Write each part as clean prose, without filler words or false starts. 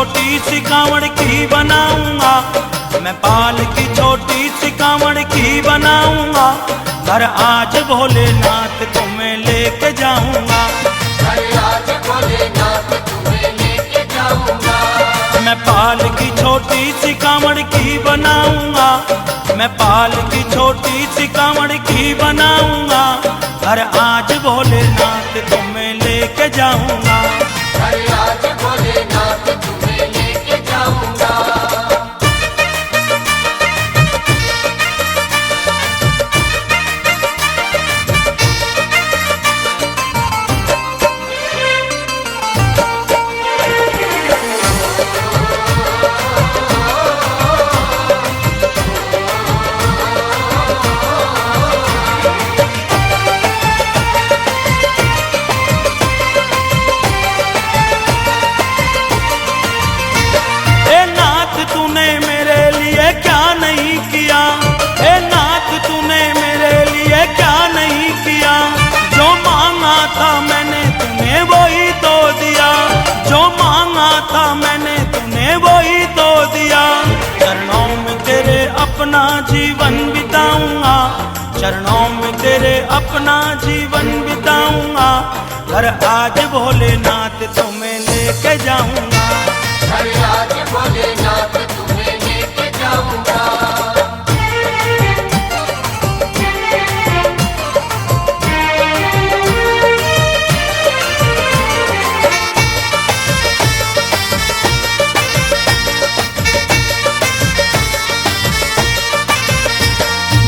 छोटी सी कांवड़ की बनाऊंगा, मैं पाल की छोटी सी कांवड़ की बनाऊंगा। घर आज भोलेनाथ तुम्हें लेके जाऊंगा, घर आज भोलेनाथ तुम्हें लेके जाऊंगा। मैं पाल की छोटी सी कांवड़ की बनाऊंगा, मैं पाल की छोटी सी कांवड़ की बनाऊंगा। घर आज भोलेनाथ तुम्हें लेके जाऊंगा, घर आज भोलेनाथ तुम्हें लेके जाऊंगा। तूने मेरे लिए क्या नहीं किया, ए नाथ तूने मेरे लिए क्या नहीं किया। जो मांगा था मैंने तुम्हें वही तो दिया, जो मांगा था मैंने तुम्हें वही तो दिया। चरणों में तेरे अपना जीवन बिताऊंगा, चरणों में तेरे अपना जीवन बिताऊंगा। घर आज भोलेनाथ तुम्हें लेके जाऊंगा, घर आज भोलेनाथ तुम्हें लेके जाऊंगा।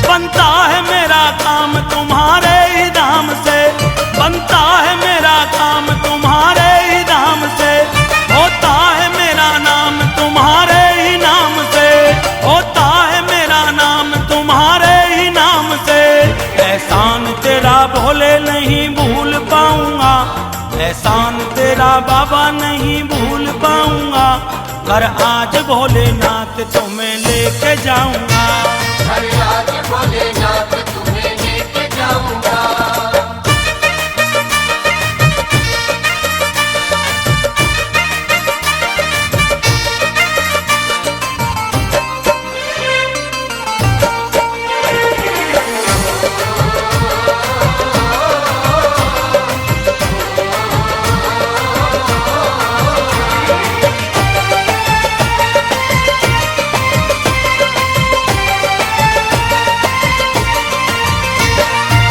बनता है मेरा काम तुम्हारे ही धाम से, बनता है मेरा काम तुम्हारे ही धाम से। होता है मेरा नाम तुम्हारे ही नाम से, होता है मेरा नाम तुम्हारे ही नाम से। एहसान तेरा भोले नहीं भूल पाऊंगा, एहसान तेरा बाबा नहीं भूल पाऊंगा। घर आज भोलेनाथ तुम्हें लेके जाऊंगा, घर आज भोलेनाथ तुम्हें लेके जाऊंगा।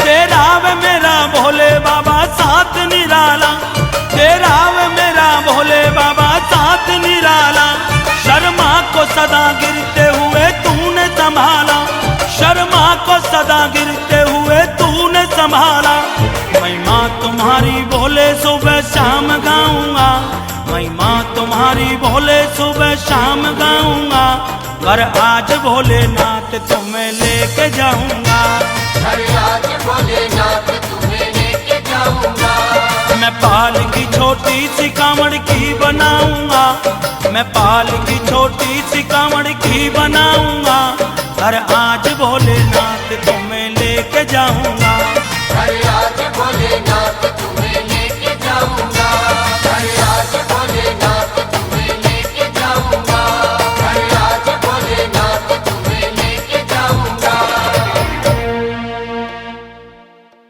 तेरा वे मेरा भोले बाबा साथ निराला, तेरा वे मेरा भोले बाबा साथ निराला। शर्मा को सदा गिरते हुए तूने संभाला, शर्मा को सदा गिरते हुए तूने संभाला। महिमा तुम्हारी भोले सुबह शाम गाऊंगा, महिमा तुम्हारी भोले सुबह शाम गाऊंगा। घर आज भोलेनाथ तुम्हें लेके जाऊंगा, घर आज भोलेनाथ तुम्हें लेके जाऊंगा। मैं पाल की छोटी सी कांवड़ की बनाऊंगा, मैं पाल की छोटी सी कांवड़ की बनाऊंगा। घर आज भोले